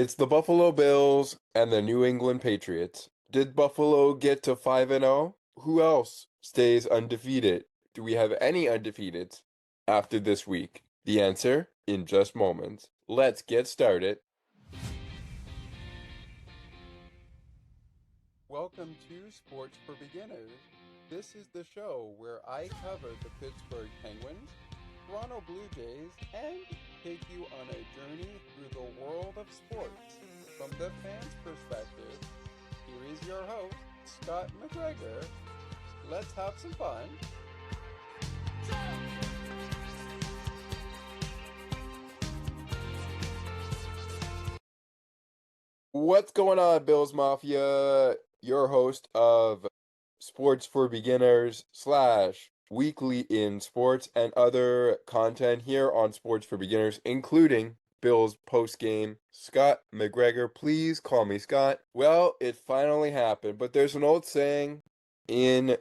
It's the Buffalo Bills and the New England Patriots. Did Buffalo get to 5-0? Who else stays undefeated? Do we have any undefeateds after this week? The answer in just moments. Let's get started. Welcome to Sports for Beginners. This is the show where I cover the Pittsburgh Penguins, Toronto Blue Jays, and take you on a journey through the world of sports. From the fans' perspective, here is your host, Scott McGregor. Let's have some fun. What's going on, Bills Mafia? Your host of Sports for Beginners / Weekly in Sports and other content here on Sports for Beginners, including Bills post-game. Scott McGregor, please call me Scott. Well, it finally happened, but there's an old saying in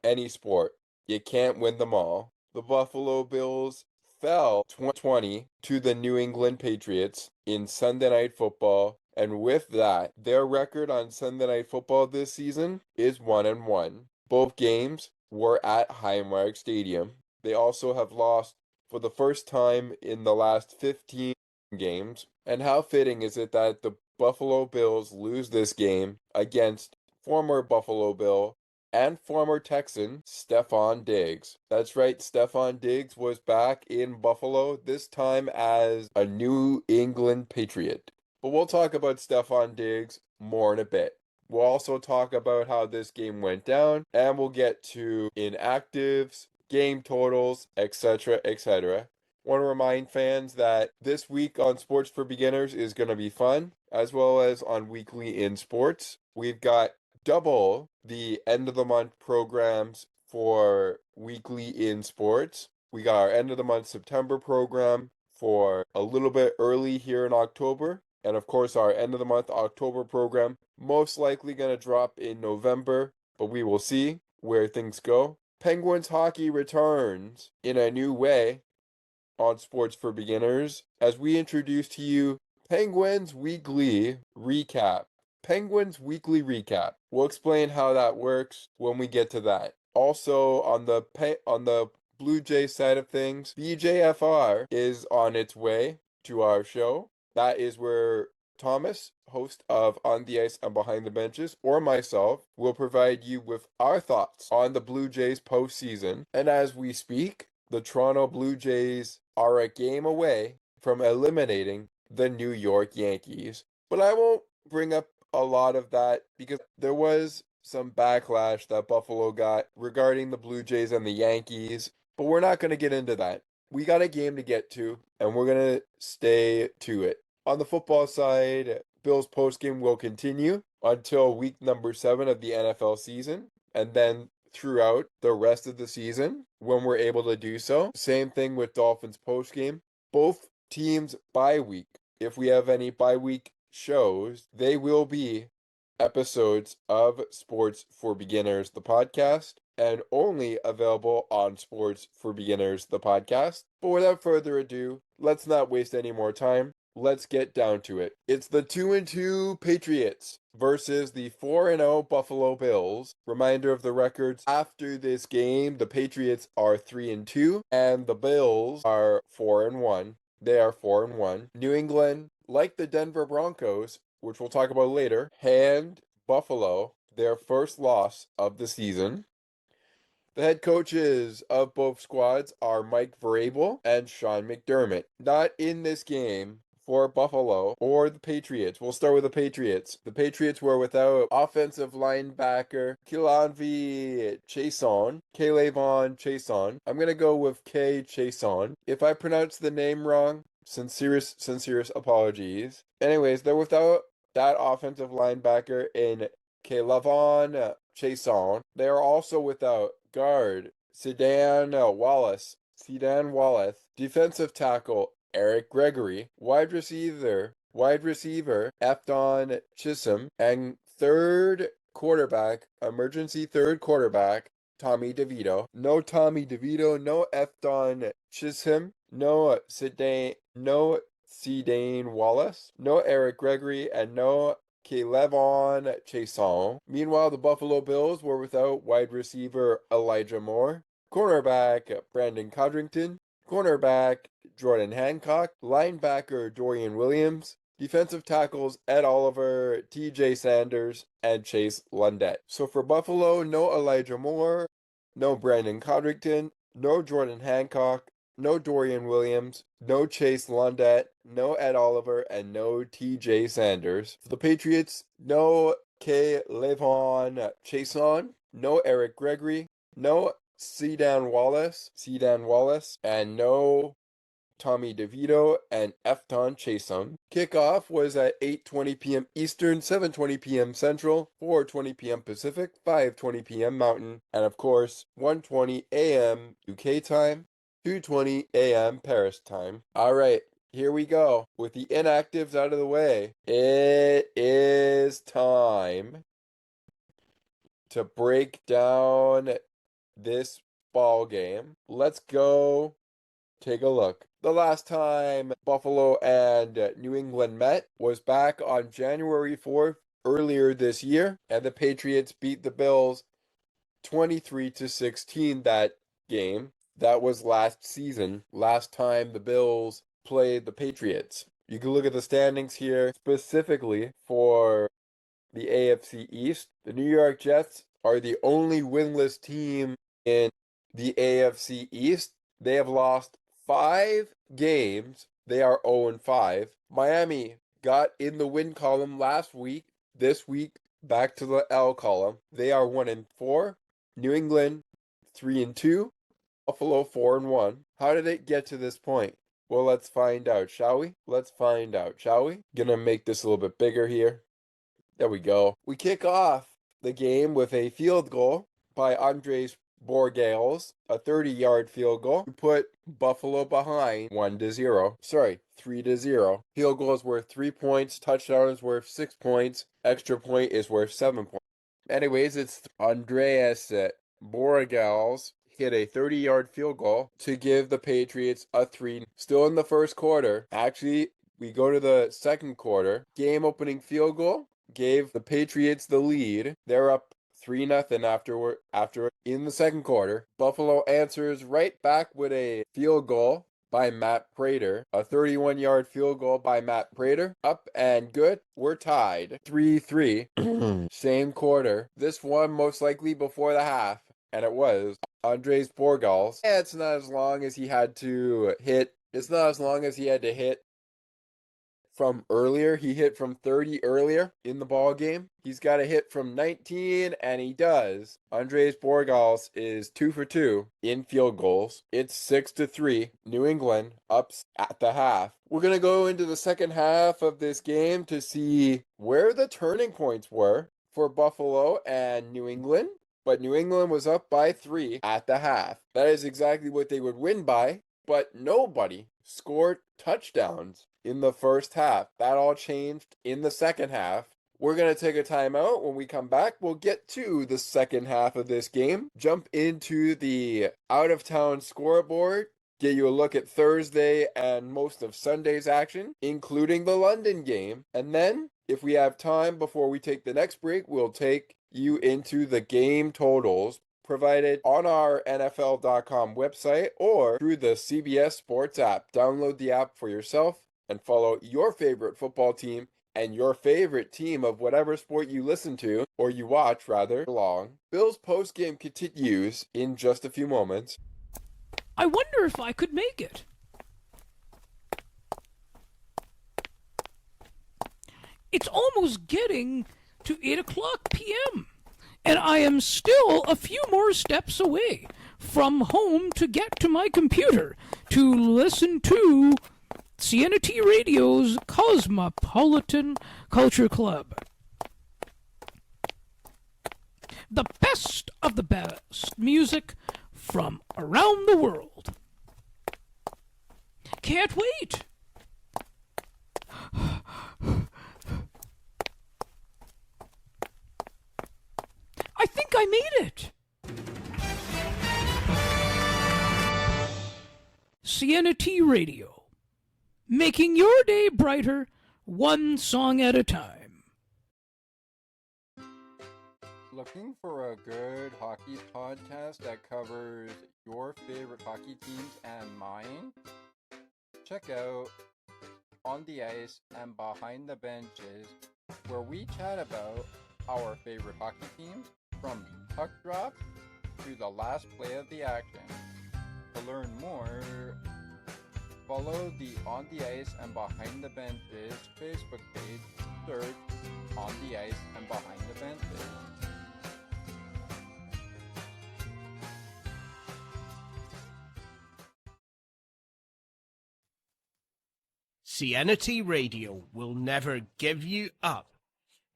any sport: you can't win them all. The Buffalo Bills fell 20 to the New England Patriots in Sunday Night Football, and with that, their record on Sunday Night Football this season is 1-1. Both games were at Highmark Stadium. They also have lost for the first time in the last 15 games. And how fitting is it that the Buffalo Bills lose this game against former Buffalo Bill and former Texan Stefon Diggs. That's right, Stefon Diggs was back in Buffalo, this time as a New England Patriot. But we'll talk about Stefon Diggs more in a bit. We'll also talk about how this game went down, and we'll get to inactives, game totals, etc., etc. Want to remind fans that this week on Sports for Beginners is going to be fun, as well as on Weekly in Sports. We've got double the end of the month programs for Weekly in Sports. We got our end of the month September program for a little bit early here in October. And of course, our end of the month October program most likely going to drop in November, but we will see where things go. Penguins hockey returns in a new way on Sports for Beginners as we introduce to you Penguins Weekly Recap. Penguins Weekly Recap. We'll explain how that works when we get to that. Also, on the Blue Jay side of things, BJFR is on its way to our show. That is where Thomas, host of On the Ice and Behind the Benches, or myself, will provide you with our thoughts on the Blue Jays postseason. And as we speak, the Toronto Blue Jays are a game away from eliminating the New York Yankees. But I won't bring up a lot of that because there was some backlash that Buffalo got regarding the Blue Jays and the Yankees, but we're not going to get into that. We got a game to get to, and we're going to stay to it. On the football side, Bills postgame will continue until week number 7 of the NFL season, and then throughout the rest of the season when we're able to do so. Same thing with Dolphins postgame. Both teams bye week. If we have any bye week shows, they will be episodes of Sports for Beginners, the podcast, and only available on Sports for Beginners, the podcast. But without further ado, let's not waste any more time. Let's get down to it. It's the 2-2 Patriots versus the 4-0 Buffalo Bills. Reminder of the records after this game: the Patriots are 3-2 and the Bills are 4-1. They are 4-1. New England, like the Denver Broncos, which we'll talk about later, hand Buffalo their first loss of the season. The head coaches of both squads are Mike Vrabel and Sean McDermott. Not in this game for Buffalo or the Patriots. We'll start with the Patriots. The Patriots were without offensive linebacker K'Lavon Chaisson. I'm going to go with K. Chaisson. If I pronounce the name wrong, sincerest apologies. Anyways, they're without that offensive linebacker in K'Lavon Chaisson. They are also without guard Sedan Wallace, defensive tackle Eric Gregory, wide receiver Efton Chisholm, and emergency third quarterback Tommy DeVito. No Tommy DeVito, no Efton Chisholm, no Dane Wallace, no Eric Gregory, and no K'Lavon Chaisson. Meanwhile, the Buffalo Bills were without wide receiver Elijah Moore, cornerback Brandon Codrington, cornerback Jordan Hancock, linebacker Dorian Williams, defensive tackles Ed Oliver, TJ Sanders, and Chase Lundett. So for Buffalo, no Elijah Moore, no Brandon Codrington, no Jordan Hancock, no Dorian Williams, no Chase Lundett, no Ed Oliver, and no TJ Sanders. For the Patriots, no K'Lavon Chaisson, no Eric Gregory, no Sedan Wallace, and no Tommy DeVito and Efton Chason. Kickoff was at 8:20 p.m. Eastern, 7:20 p.m. Central, 4:20 p.m. Pacific, 5:20 p.m. Mountain, and of course, 1:20 a.m. UK time, 2:20 a.m. Paris time. All right, here we go. With the inactives out of the way, it is time to break down this ball game. Let's go take a look. The last time Buffalo and New England met was back on January 4th earlier this year, and the Patriots beat the Bills 23-16 that game. That was last season, last time the Bills played the Patriots. You can look at the standings here specifically for the AFC East. The New York Jets are the only winless team in the AFC East. They have lost 5 games. They are 0-5. Miami got in the win column last week. This week, back to the L column. They are 1-4. New England, 3-2. Buffalo, 4-1. How did it get to this point? Well, let's find out, shall we? Gonna make this a little bit bigger here. There we go. We kick off the game with a field goal by Andres Borgales, a 30-yard field goal to put Buffalo behind 3-0. Field goal is worth 3 points, touchdown is worth 6 points, extra point is worth 7 points. Anyways, it's Andreas Borgales hit a 30-yard field goal to give the Patriots a 3. Still in the first quarter. Actually, we go to the second quarter. Game opening field goal gave the Patriots the lead. They're up 3-0 after in the second quarter. Buffalo answers right back with a field goal by Matt Prater. A 31-yard field goal by Matt Prater. Up and good. We're tied 3-3. Same quarter. This one most likely before the half. And it was Andres Borgales. Yeah, it's not as long as he had to hit from earlier. He hit from 30 earlier in the ball game. He's got a hit from 19, and he does. Andres Borgales is 2 for 2 in field goals. It's 6-3. New England ups at the half. We're going to go into the second half of this game to see where the turning points were for Buffalo and New England. But New England was up by 3 at the half. That is exactly what they would win by, but nobody scored touchdowns in the first half. That all changed in the second half. We're going to take a timeout. When we come back, we'll get to the second half of this game, jump into the out-of-town scoreboard, get you a look at Thursday and most of Sunday's action, including the London game. And then, if we have time before we take the next break, we'll take you into the game totals provided on our NFL.com website or through the CBS Sports app. Download the app for yourself and follow your favorite football team and your favorite team of whatever sport you listen to, or you watch rather, along. Bills postgame continues in just a few moments. I wonder if I could make it. It's almost getting to 8 o'clock p.m., and I am still a few more steps away from home to get to my computer to listen to CNT Radio's Cosmopolitan Culture Club. The best of the best music from around the world. Can't wait. I think I made it. CNT Radio. making your day brighter, one song at a time. Looking for a good hockey podcast that covers your favorite hockey teams and mine? Check out On the Ice and Behind the Benches, where we chat about our favorite hockey teams from puck drop to the last play of the action. To learn more, follow the On the Ice and Behind the Benches Facebook page. Search On the Ice and Behind the Benches. CNT Radio will never give you up.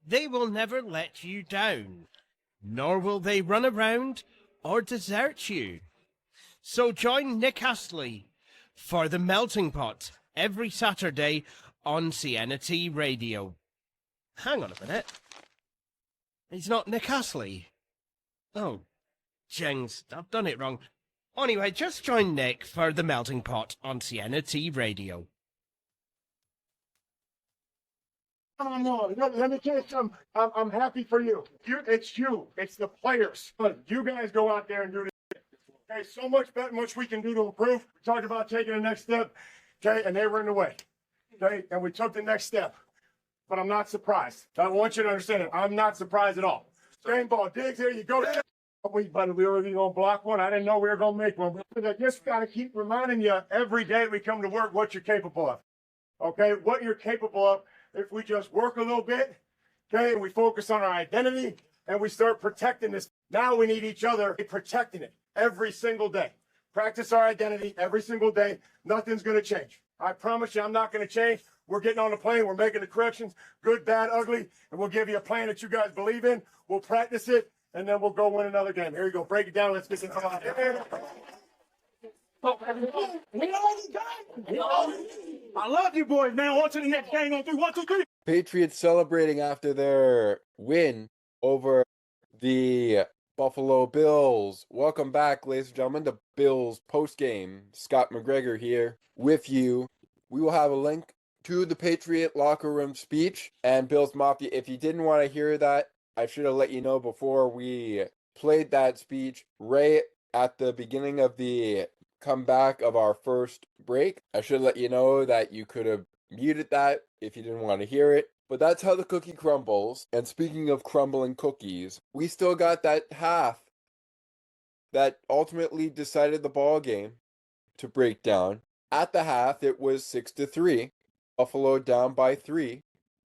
They will never let you down, nor will they run around or desert you. So join Nick Astley for The Melting Pot every Saturday on CNT Radio. Hang on a minute. He's not Nick Astley. Oh, jings, I've done it wrong. Anyway, just join Nick for The Melting Pot on CNT Radio. No, let me tell you something. I'm happy for you. It's you. It's the players. You guys go out there and do this. Okay, so much we can do to improve. We talked about taking the next step. Okay, and they were in the way. Okay, and we took the next step. But I'm not surprised. I want you to understand it. I'm not surprised at all. Game ball, Diggs, here you go. We were going to block one. I didn't know we were going to make one. I just got to keep reminding you every day we come to work what you're capable of. Okay, what you're capable of. If we just work a little bit, okay, and we focus on our identity and we start protecting this. Now we need each other protecting it every single day. Practice our identity every single day. Nothing's going to change. I promise you I'm not going to change. We're getting on the plane. We're making the corrections, good, bad, ugly, and we'll give you a plan that you guys believe in. We'll practice it, and then we'll go win another game. Here you go. Break it down. Let's get it. I love you boys, man. On to the next game. On 3, 1, 2, 3. Patriots celebrating after their win over the Buffalo Bills. Welcome back, ladies and gentlemen, to Bills postgame. Scott McGregor here with you. We will have a link to the Patriot locker room speech and Bills Mafia. If you didn't want to hear that, I should have let you know before we played that speech right at the beginning of the comeback of our first break. I should let you know that you could have muted that if you didn't want to hear it. But that's how the cookie crumbles. And speaking of crumbling cookies, we still got that half that ultimately decided the ball game to break down. At the half, it was 6-3. Buffalo down by 3.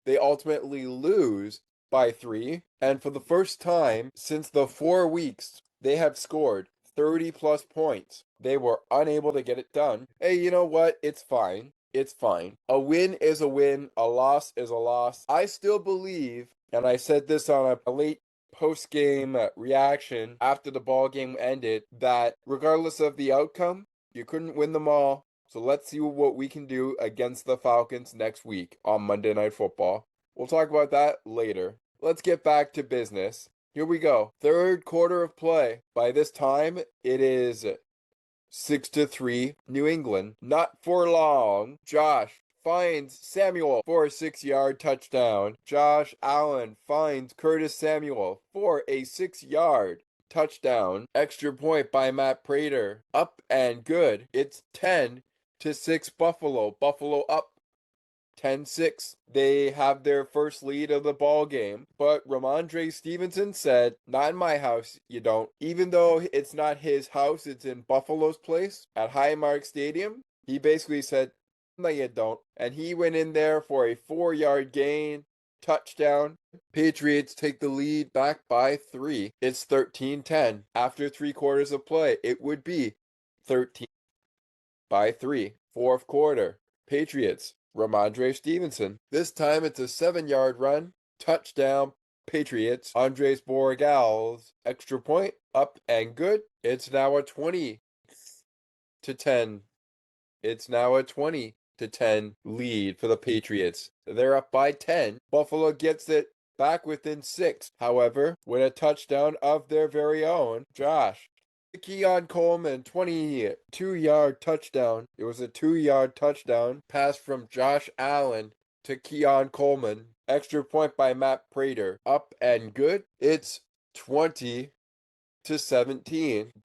They ultimately lose by 3. And for the first time since the 4 weeks, they have scored 30-plus points. They were unable to get it done. Hey, you know what? It's fine. It's fine. A win is a win. A loss is a loss. I still believe, and I said this on a late post-game reaction after the ball game ended, that regardless of the outcome, you couldn't win them all. So let's see what we can do against the Falcons next week on Monday Night Football. We'll talk about that later. Let's get back to business. Here we go. Third quarter of play. By this time, it is 6-3 New England. Not for long. Josh finds Samuel for a 6-yard touchdown. Josh Allen finds Curtis Samuel for a 6-yard touchdown. Extra point by Matt Prater. Up and good. It's 10-6 Buffalo. Buffalo up 10-6. They have their first lead of the ball game, but Ramondre Stevenson said, "Not in my house, you don't." Even though it's not his house, it's in Buffalo's place at Highmark Stadium, he basically said, "No, you don't." And he went in there for a 4-yard gain, touchdown. Patriots take the lead back by 3. It's 13-10. After 3 quarters of play, it would be 13 by 3. Fourth quarter, Patriots. Ramondre Stevenson. This time it's a 7-yard run. Touchdown, Patriots. Andres Borregales. Extra point. Up and good. It's now a 20-10. It's now a 20-10 lead for the Patriots. They're up by 10. Buffalo gets it back within 6. However, with a touchdown of their very own, Josh Keon Coleman, 22-yard touchdown. It was a 2-yard touchdown pass from Josh Allen to Keon Coleman. Extra point by Matt Prater. Up and good. It's 20-17.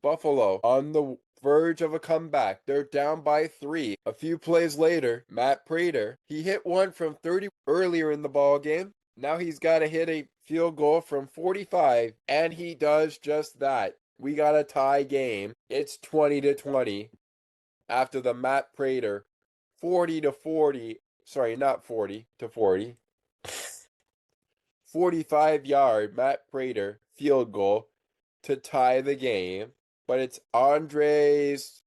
Buffalo on the verge of a comeback. They're down by 3. A few plays later, Matt Prater, he hit one from 30 earlier in the ball game. Now he's got to hit a field goal from 45, and he does just that. We got a tie game. It's 20-20 after the Matt Prater 40-40, sorry, not 40-40. 45-yard Matt Prater field goal to tie the game, but it's Andres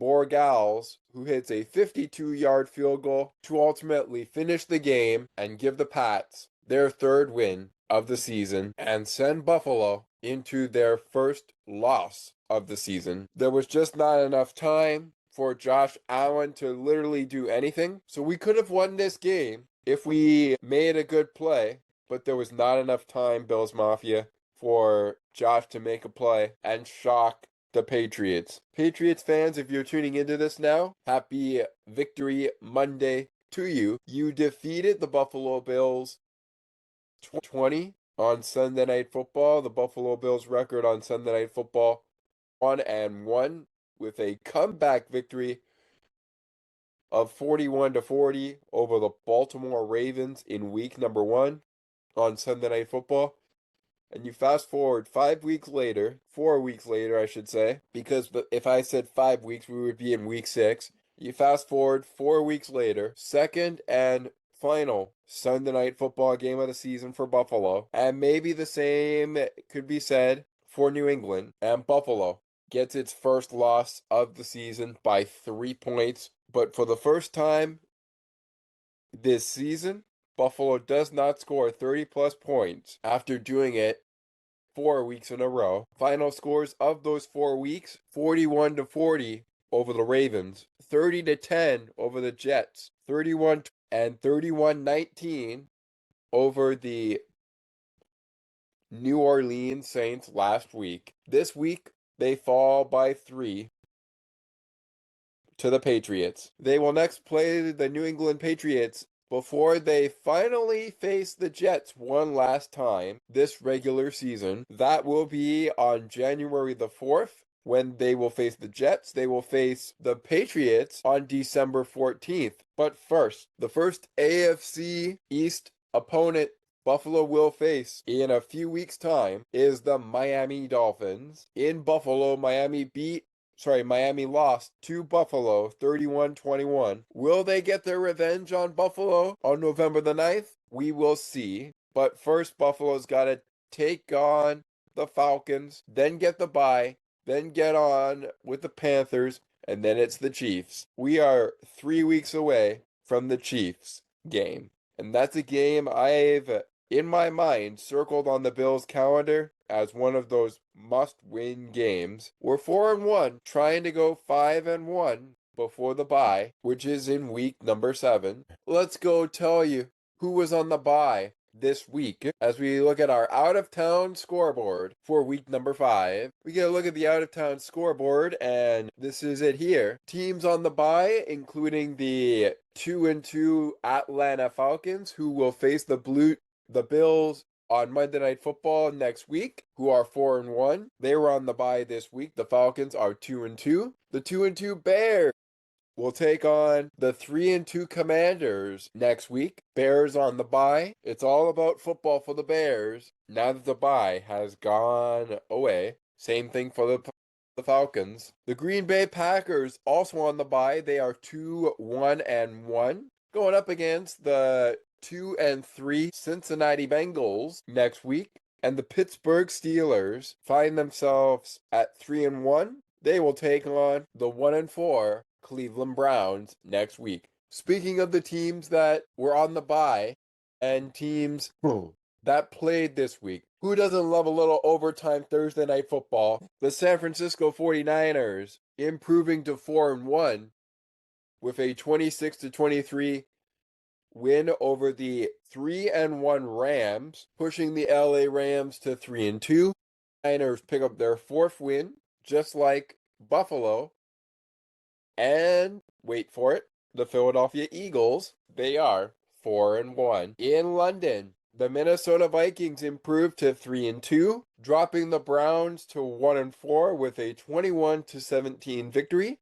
Borgals who hits a 52-yard field goal to ultimately finish the game and give the Pats their 3rd win of the season and send Buffalo into their first loss of the season. There was just not enough time for Josh Allen to literally do anything, so we could have won this game if we made a good play, but there was not enough time, Bills Mafia, for Josh to make a play and shock the Patriots. Patriots fans, if you're tuning into this now, happy Victory Monday to you. You defeated the Buffalo Bills 20 on Sunday Night Football. The Buffalo Bills record on Sunday Night Football 1-1 with a comeback victory of 41-40 over the Baltimore Ravens in week number 1 on Sunday Night Football. And you fast forward 5 weeks later, 4 weeks later, I should say, because if I said 5 weeks, we would be in week 6. You fast forward 4 weeks later, second and final Sunday Night Football game of the season for Buffalo, and maybe the same could be said for New England, and Buffalo gets its first loss of the season by 3 points. But for the first time this season, Buffalo does not score 30-plus points after doing it 4 weeks in a row. Final scores of those 4 weeks, 41-40 over the Ravens, 30-10 over the Jets, 31-19 over the New Orleans Saints last week. This week, they fall by 3 to the Patriots. They will next play the New England Patriots before they finally face the Jets one last time this regular season. That will be on January the 4th. When they will face the Jets, they will face the Patriots on December 14th. But first, the first AFC East opponent Buffalo will face in a few weeks' time is the Miami Dolphins. In Buffalo, Miami lost to Buffalo 31-21. Will they get their revenge on Buffalo on November the 9th? We will see. But first, Buffalo's got to take on the Falcons, then get the bye, then get on with the Panthers, and then it's the Chiefs. We are 3 weeks away from the Chiefs game. And that's a game I've, in my mind, circled on the Bills' calendar as one of those must-win games. We're 4-1, trying to go 5-1 before the bye, which is in week number 7. Let's go tell you who was on the bye this week as we look at our out-of-town scoreboard for week number 5. We get a look at the out-of-town scoreboard, and this is it here. Teams on the bye, including the 2-2 Atlanta Falcons, who will face the Bills on Monday Night Football next week, who are 4-1. They were on the bye this week. The Falcons are 2-2. The 2-2 Bears will take on the 3-2 Commanders next week. Bears on the bye. It's all about football for the Bears now that the bye has gone away. Same thing for the Falcons. The Green Bay Packers also on the bye. They are 2-1-1, going up against the 2-3 Cincinnati Bengals next week. And the Pittsburgh Steelers find themselves at 3-1. They will take on the 1-4 Cleveland Browns next week. Speaking of the teams that were on the bye and teams that played this week, who doesn't love a little overtime Thursday night football? The San Francisco 49ers improving to 4-1 with a 26-23 win over the 3-1 Rams, pushing the LA Rams to 3-2. Niners pick up their 4th win, just like Buffalo. And wait for it, the Philadelphia Eagles, they are 4-1. In London, the Minnesota Vikings improved to 3-2, dropping the Browns to 1-4 with a 21-17 victory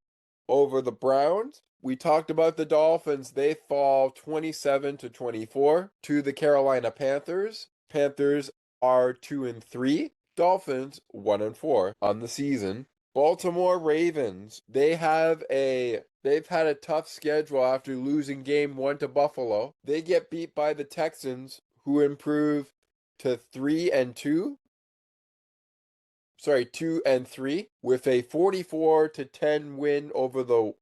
over the Browns. We talked about the Dolphins. They fall 27-24 to the Carolina Panthers. Panthers are 2-3. Dolphins 1-4 on the season. Baltimore Ravens, they've had a tough schedule after losing game 1 to Buffalo. They get beat by the Texans, who improve to 3-2. Sorry, 2-3 with a 44-10 win over the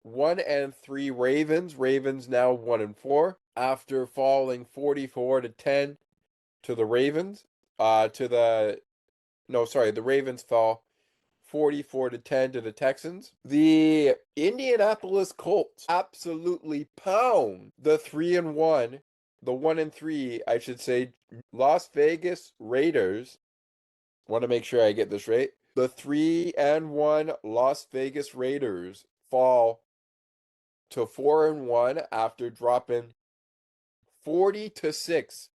1-3 Ravens. Ravens now 1-4 after falling 44-10 to the Ravens. The Ravens fell 44-10 to the Texans. The Indianapolis Colts absolutely pound the 1-3, I should say, Las Vegas Raiders. Want to make sure I get this right. The 3-1 Las Vegas Raiders fall to 4-1 after dropping 40-6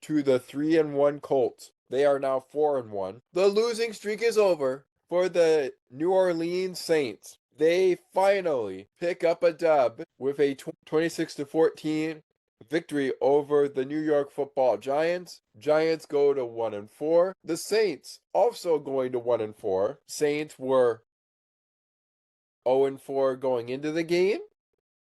to the 3-1 Colts. They are now 4-1. The losing streak is over for the New Orleans Saints. They finally pick up a dub with a 26-14 victory over the New York Football Giants. Giants go to 1-4. The Saints also going to 1-4. Saints were 0-4 going into the game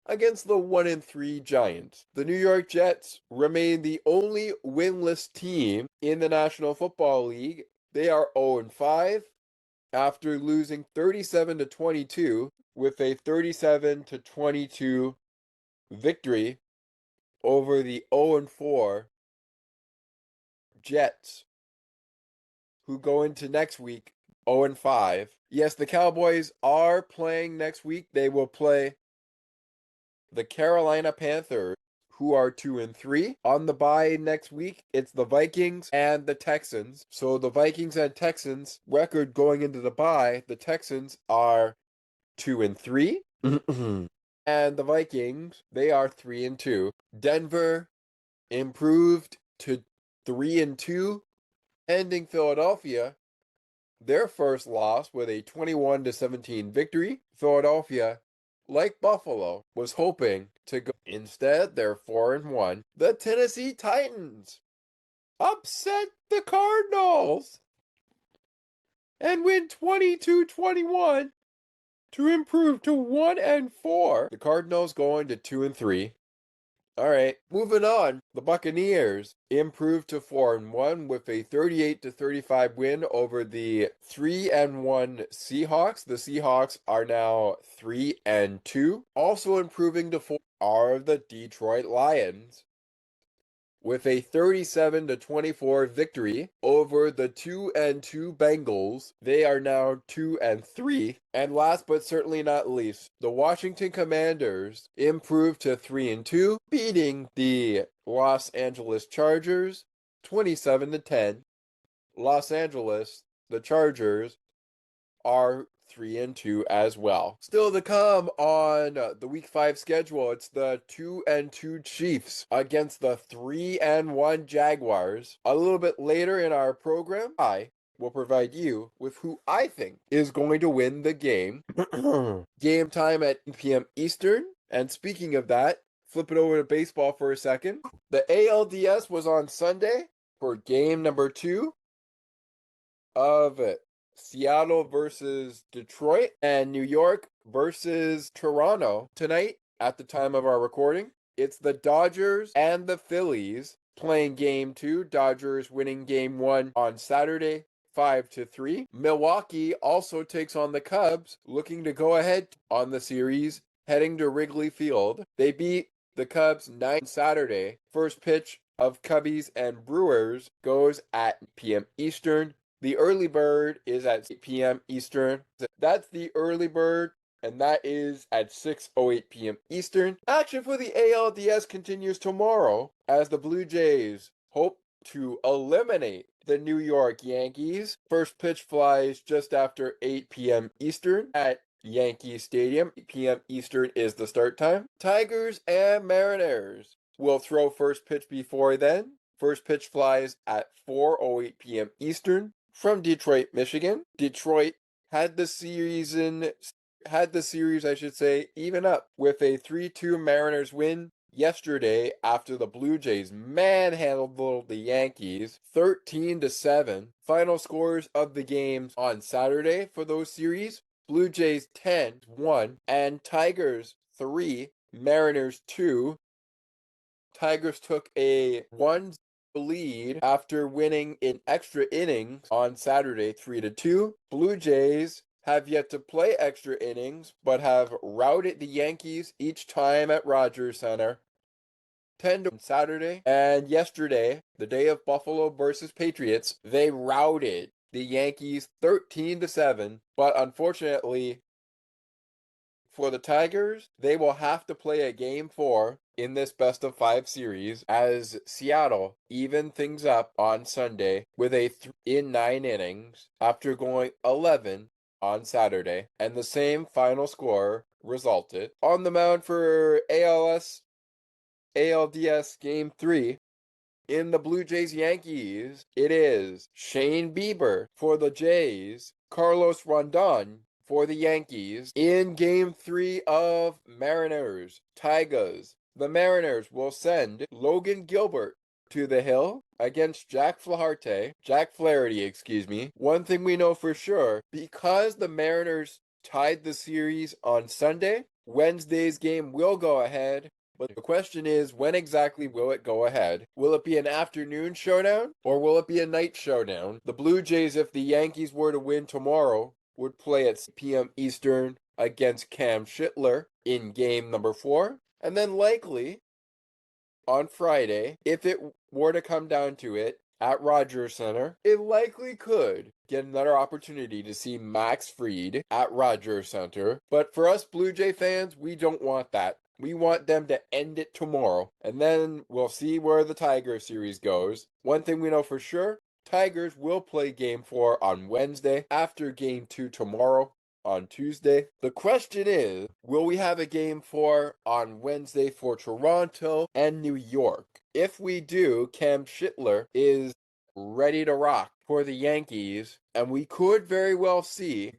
against the 1-3 Giants. The New York Jets remain the only winless team in the National Football League. They are 0-5 after losing 37-22 with a 37-22 victory over the 0-4 Jets, who go into next week 0-5. Yes, the Cowboys are playing next week. They will play the Carolina Panthers, who are 2-3. On the bye next week, it's the Vikings and the Texans. So the Vikings and Texans record going into the bye, the Texans are 2-3. And the Vikings, they are 3-2. Denver improved to 3-2, ending Philadelphia their first loss with a 21-17 victory. Philadelphia, like Buffalo, was hoping to go. Instead, they're 4-1. The Tennessee Titans upset the Cardinals and win 22-21 to improve to 1-4. The Cardinals going to 2-3. All right, moving on. The Buccaneers improved to 4-1 with a 38-35 win over the 3-1 Seahawks. The Seahawks are now 3-2. Also improving to 4 are the Detroit Lions with a 37-24 victory over the 2-2 Bengals. They are now 2-3. And last but certainly not least, the Washington Commanders improved to 3-2, beating the Los Angeles Chargers 27-10. Los Angeles, the Chargers, are 3-2 as well. Still to come on the Week 5 schedule, it's the 2-2 Chiefs against the 3-1 Jaguars. A little bit later in our program, I will provide you with who I think is going to win the game. Game time at 8 p.m. Eastern. And speaking of that, flip it over to baseball for a second. The ALDS was on Sunday for game number 2 of Seattle versus Detroit and New York versus Toronto. Tonight, at the time of our recording, it's the Dodgers and the Phillies playing game 2. Dodgers winning game 1 on Saturday, 5-3. Milwaukee also takes on the Cubs, looking to go ahead on the series, heading to Wrigley Field. They beat the Cubs 9 Saturday. First pitch of Cubbies and Brewers goes at 8 p.m. Eastern. The early bird is at 8 p.m. Eastern. That's the early bird, and that is at 6:08 p.m. Eastern. Action for the ALDS continues tomorrow as the Blue Jays hope to eliminate the New York Yankees. First pitch flies just after 8 p.m. Eastern at Yankee Stadium. 8 p.m. Eastern is the start time. Tigers and Mariners will throw first pitch before then. First pitch flies at 4:08 p.m. Eastern from Detroit, Michigan. Detroit had the series, I should say, even up with a 3-2 Mariners win yesterday after the Blue Jays manhandled the Yankees 13-7. Final scores of the games on Saturday for those series: Blue Jays 10-1 and Tigers 3, Mariners 2. Tigers took a 1 lead after winning in extra innings on Saturday 3-2. Blue Jays have yet to play extra innings, but have routed the Yankees each time at Rogers Center 10 on Saturday. And yesterday, the day of Buffalo versus Patriots, they routed the Yankees 13-7. But unfortunately for the Tigers, they will have to play a game 4 in this best of 5 series as Seattle evened things up on Sunday with a in 9 innings after going 11 on Saturday, and the same final score resulted. On the mound for ALDS Game 3, in the Blue Jays Yankees, it is Shane Bieber for the Jays, Carlos Rondon for the Yankees. In Game 3 of Mariners Tigers, the Mariners will send Logan Gilbert to the hill against Jack Flaherty. One thing we know for sure, because the Mariners tied the series on Sunday, Wednesday's game will go ahead. But the question is, when exactly will it go ahead? Will it be an afternoon showdown or will it be a night showdown? The Blue Jays, if the Yankees were to win tomorrow, would play at 6 p.m. Eastern against Cam Schittler in game number 4. And then likely on Friday, if it were to come down to it, at Rogers Center, it likely could get another opportunity to see Max Fried at Rogers Center. But for us Blue Jay fans, we don't want that. We want them to end it tomorrow, and then we'll see where the Tiger series goes. One thing we know for sure, Tigers will play Game 4 on Wednesday after Game 2 tomorrow on Tuesday. The question is, will we have a Game 4 on Wednesday for Toronto and New York? If we do, Cam Schittler is ready to rock for the Yankees, and we could very well see a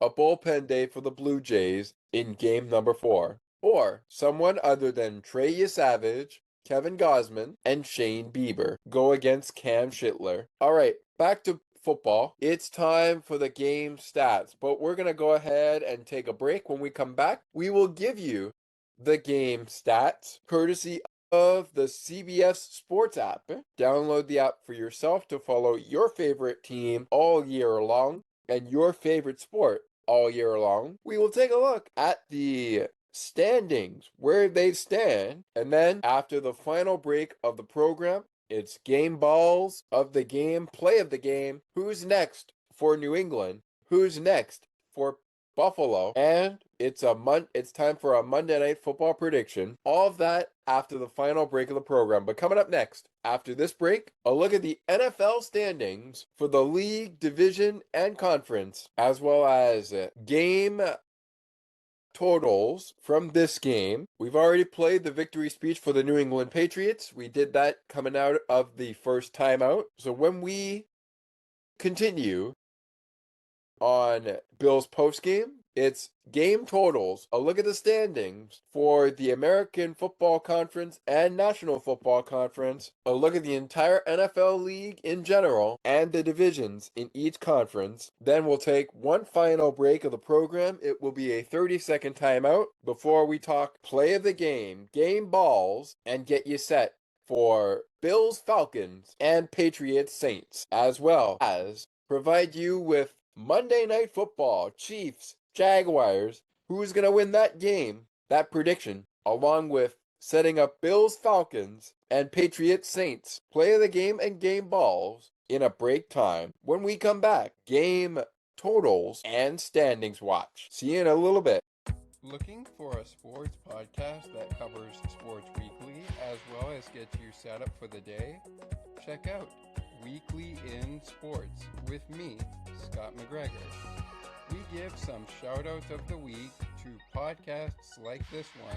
bullpen day for the Blue Jays in game number 4. Or someone other than Trey Savage, Kevin Gausman, and Shane Bieber go against Cam Schittler. All right, back to football. It's time for the game stats, but we're going to go ahead and take a break. When we come back, we will give you the game stats courtesy of the CBS Sports app. Download the app for yourself to follow your favorite team all year long and your favorite sport all year long. We will take a look at the standings, where they stand, and then after the final break of the program, it's game balls of the game, play of the game, who's next for New England, who's next for Buffalo, and it's time for a Monday Night Football prediction. All of that after the final break of the program. But coming up next, after this break, a look at the NFL standings for the league, division, and conference, as well as game totals from this game. We've already played the victory speech for the New England Patriots. We did that coming out of the first timeout. So when we continue on Bill's postgame, it's game totals, a look at the standings for the American Football Conference and National Football Conference, a look at the entire NFL league in general, and the divisions in each conference. Then we'll take one final break of the program. It will be a 30-second timeout before we talk play of the game, game balls, and get you set for Bills, Falcons, and Patriots, Saints, as well as provide you with Monday Night Football, Chiefs, Jaguars, who's going to win that game, that prediction, along with setting up Bills, Falcons, and Patriots, Saints, play of the game and game balls in a break time. When we come back, game totals and standings watch. See you in a little bit. Looking for a sports podcast that covers sports weekly as as well as get you set up for the day, check out Weekly in Sports with me, Scott McGregor. We give some shout-outs of the week to podcasts like this one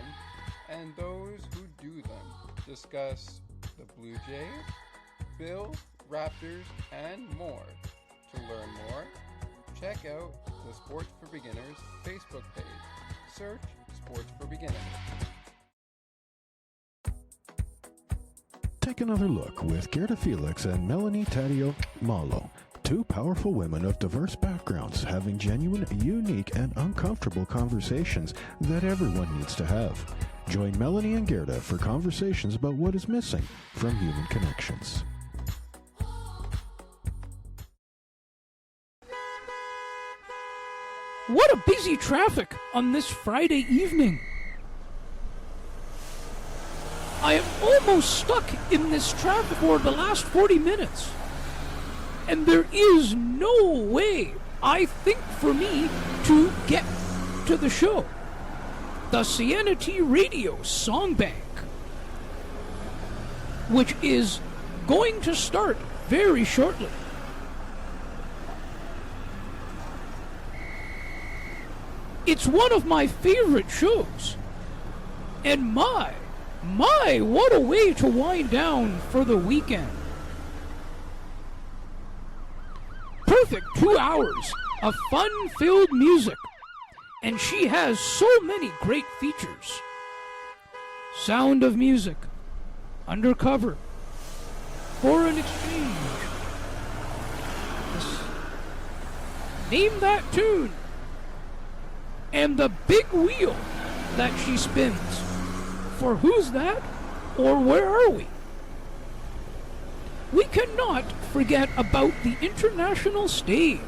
and those who do them. Discuss the Blue Jays, Bills, Raptors, and more. To learn more, check out the Sports for Beginners Facebook page. Search Sports for Beginners. Take another look with Gerda Felix and Melanie Taddeo Malo, two powerful women of diverse backgrounds having genuine, unique, and uncomfortable conversations that everyone needs to have. Join Melanie and Gerda for conversations about what is missing from human connections. What a busy traffic on this Friday evening. I am almost stuck in this traffic for the last 40 minutes. And there is no way, I think, for me to get to the show. The CNT Radio Song Bank, which is going to start very shortly. It's one of my favorite shows. And my, what a way to wind down for the weekend. Perfect 2 hours of fun-filled music. And she has so many great features. Sound of Music, Undercover, Foreign Exchange. Name That Tune. And the big wheel that she spins. For Who's That? Or Where Are We? We cannot forget about the international stage.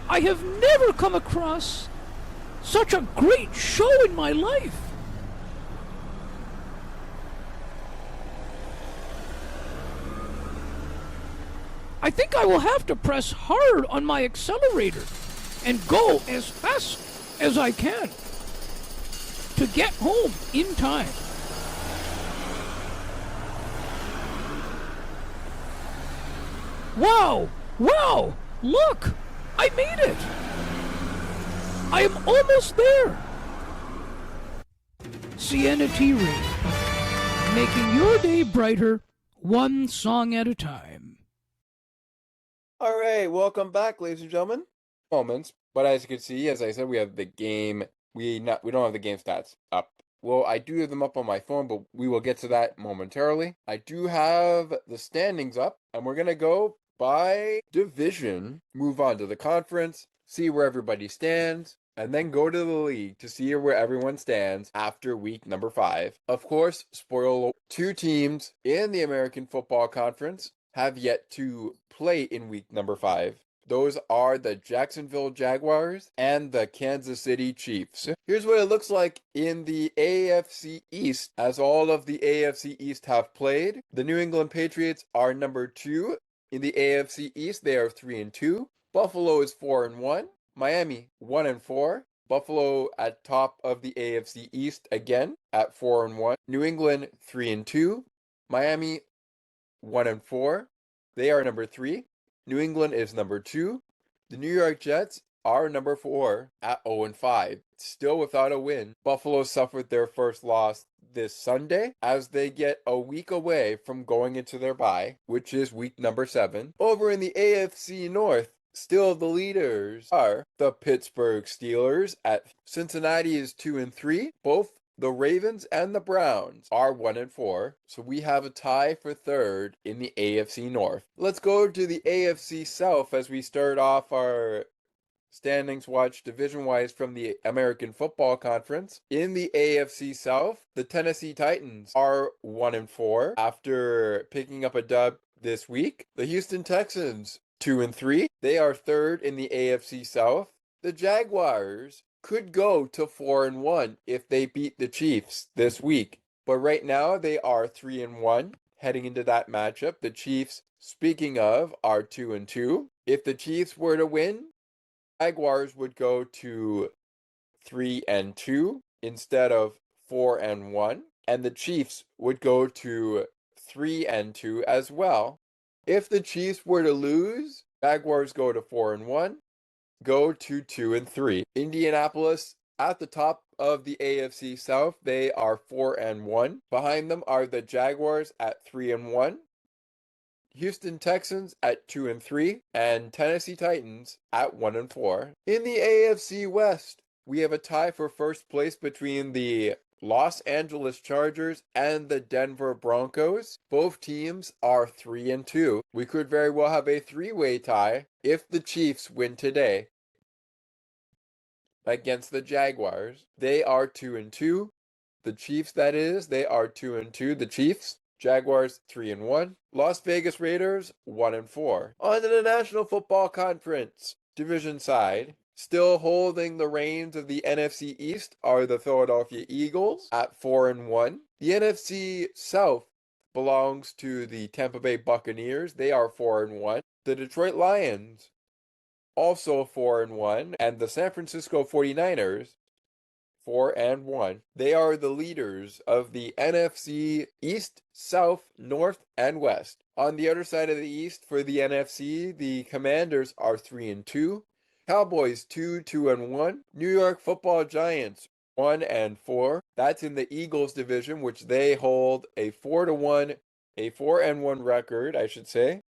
I have never come across such a great show in my life. I think I will have to press hard on my accelerator and go as fast as I can to get home in time. Wow! Wow! Look! I made it! I am almost there! CNT Radio, making your day brighter, one song at a time. All right, welcome back, ladies and gentlemen. Moments, but as you can see, as I said, we have the game. We don't have the game stats up. Well, I do have them up on my phone, but we will get to that momentarily. I do have the standings up, and we're gonna go by division, move on to the conference, see where everybody stands, and then go to the league to see where everyone stands after week number 5. Of course, spoiler, 2 teams in the American Football Conference have yet to play in week number 5. Those are the Jacksonville Jaguars and the Kansas City Chiefs. Here's what it looks like in the AFC East, as all of the AFC East have played. The New England Patriots are number 2. In the AFC East, they are 3-2. Buffalo is 4-1. Miami 1-4. Buffalo at top of the AFC East again at 4-1. New England 3-2. Miami 1-4. They are number 3. New England is number 2. The New York Jets are number 4 at 0-5. Still without a win. Buffalo suffered their first loss this Sunday as they get a week away from going into their bye, which is week number 7. Over in the AFC North, still the leaders are the Pittsburgh Steelers at Cincinnati is 2-3. Both the Ravens and the Browns are 1-4, so we have a tie for third in the AFC North. Let's go to the AFC South as we start off our standings watch division-wise from the American Football Conference. In the AFC South, the Tennessee Titans are 1-4 after picking up a dub this week. The Houston Texans 2-3. They are third in the AFC South. The Jaguars could go to 4-1 if they beat the Chiefs this week. But right now they are 3-1 heading into that matchup. The Chiefs, speaking of, are 2-2. If the Chiefs were to win, Jaguars would go to 3-2 instead of 4-1, and the Chiefs would go to 3-2 as well. If the Chiefs were to lose, Jaguars go to 4-1, go to 2-3. Indianapolis at the top of the AFC South, they are 4-1. Behind them are the Jaguars at 3-1. Houston Texans at 2-3, and Tennessee Titans at 1-4. In the AFC West, we have a tie for first place between the Los Angeles Chargers and the Denver Broncos. Both teams are 3-2. We could very well have a three-way tie if the Chiefs win today against the Jaguars. They are 2-2. The Chiefs, that is, they are 2-2. The Chiefs. Jaguars 3-1. Las Vegas Raiders 1-4. On to the National Football Conference division side. Still holding the reins of the NFC East are the Philadelphia Eagles at 4-1. The NFC South belongs to the Tampa Bay Buccaneers. They are 4-1. The Detroit Lions also 4-1, and the San Francisco 49ers 4-1. They are the leaders of the NFC East, South, North, and West. On the other side of the East for the NFC, the Commanders are 3-2, Cowboys 2-1, New York Football Giants 1-4. That's in the Eagles division, which they hold a 4-1 record, I should say.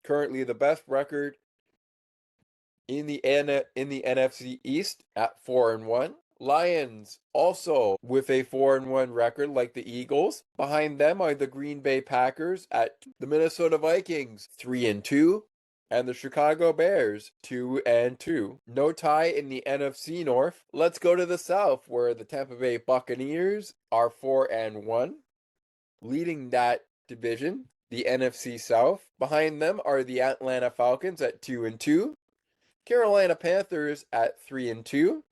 Currently the best record in the NFC East at 4-1. Lions also with a 4-1 record like the Eagles. Behind them are the Green Bay Packers at the Minnesota Vikings 3-2 and the Chicago Bears 2-2. No tie in the NFC North. Let's go to the South where the Tampa Bay Buccaneers are 4-1, leading that division, the NFC South. Behind them are the Atlanta Falcons at 2-2. Carolina Panthers at 3-2,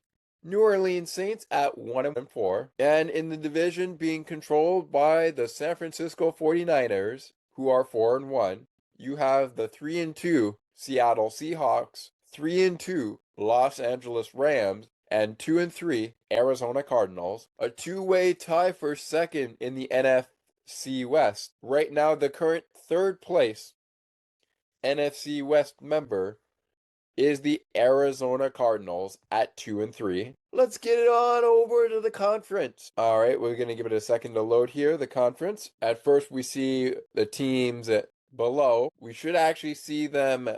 New Orleans Saints at 1-4, and in the division being controlled by the San Francisco 49ers, who are 4-1, you have the 3-2 Seattle Seahawks, 3-2 Los Angeles Rams, and 2-3 Arizona Cardinals. A two-way tie for second in the NFC West. Right now, the current third place NFC West member is the Arizona Cardinals at 2-3. Let's get it on over to the conference. All right, we're going to give it a second to load here, the conference. At first, we see the teams below. We should actually see them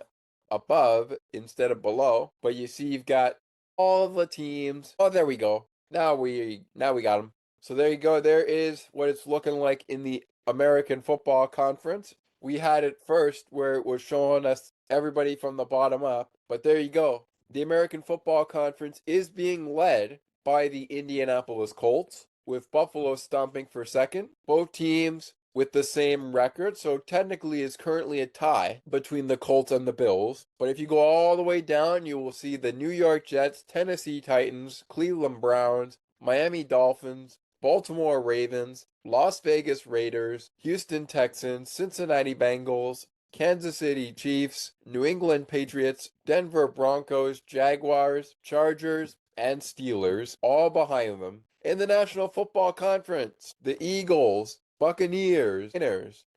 above instead of below, but you see you've got all the teams. Oh, there we go. Now we got them. So there you go. There is what it's looking like in the American Football Conference. We had it first where it was showing us everybody from the bottom up. But there you go. The American Football Conference is being led by the Indianapolis Colts, with Buffalo stomping for second. Both teams with the same record, so technically it's currently a tie between the Colts and the Bills. But if you go all the way down, you will see the New York Jets, Tennessee Titans, Cleveland Browns, Miami Dolphins, Baltimore Ravens, Las Vegas Raiders, Houston Texans, Cincinnati Bengals, Kansas City Chiefs, New England Patriots, Denver Broncos, Jaguars, Chargers, and Steelers, all behind them. In the National Football Conference, the Eagles, Buccaneers,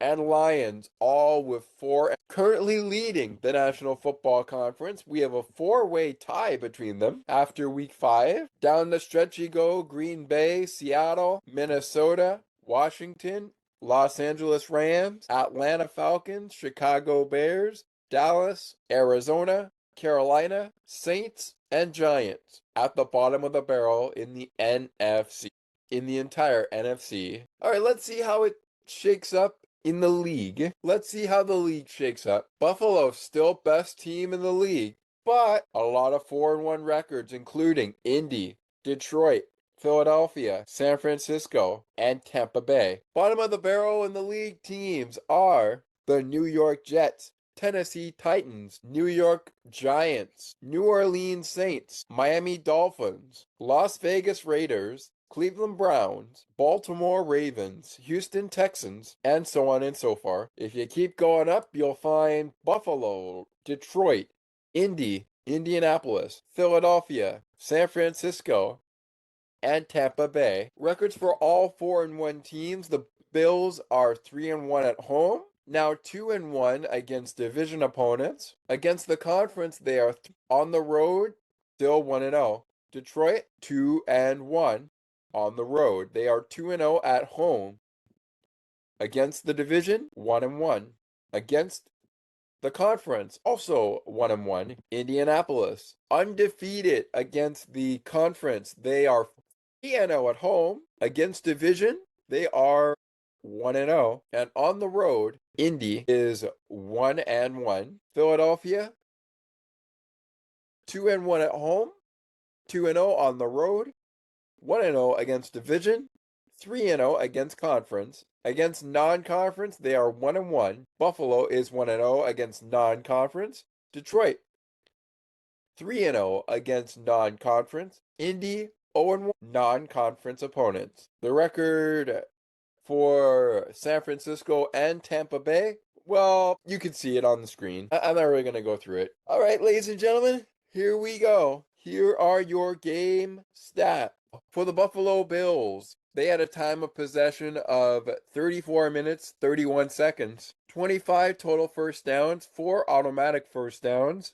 and Lions, all with 4, currently leading the National Football Conference. We have a 4-way tie between them after Week 5. Down the stretch you go, Green Bay, Seattle, Minnesota, Washington, Los Angeles Rams, Atlanta Falcons, Chicago Bears, Dallas, Arizona, Carolina, Saints, and Giants at the bottom of the barrel in the NFC, in the entire NFC. All right, let's see how it shakes up in the league. Let's see how the league shakes up. Buffalo still best team in the league, but a lot of 4-1 records, including Indy, Detroit, Philadelphia, San Francisco, and Tampa Bay. Bottom of the barrel in the league teams are the New York Jets, Tennessee Titans, New York Giants, New Orleans Saints, Miami Dolphins, Las Vegas Raiders, Cleveland Browns, Baltimore Ravens, Houston Texans, and so on and so forth. If you keep going up, you'll find Buffalo, Detroit, Indy, Indianapolis, Philadelphia, San Francisco, and Tampa Bay. Records for all 4-1 teams. The Bills are 3-1 at home. Now 2-1 against division opponents. Against the conference, they are on the road, still 1-0. Detroit 2-1 on the road. They are 2-0 at home. Against the division, 1-1. Against the conference, also 1-1. Indianapolis undefeated against the conference. They are 3-0 at home. Against division, they are 1-0. And on the road, Indy is 1-1. Philadelphia 2-1 at home, 2-0 on the road, 1-0 against division, 3-0 against conference. Against non-conference, they are 1-1. Buffalo is 1-0 against non-conference. Detroit 3-0 against non-conference. Indy 0-1 non-conference opponents. The record for San Francisco and Tampa Bay, well, you can see it on the screen. I'm not really going to go through it. All right, ladies and gentlemen, here we go. Here are your game stats. For the Buffalo Bills, they had a time of possession of 34 minutes, 31 seconds, 25 total first downs, 4 automatic first downs,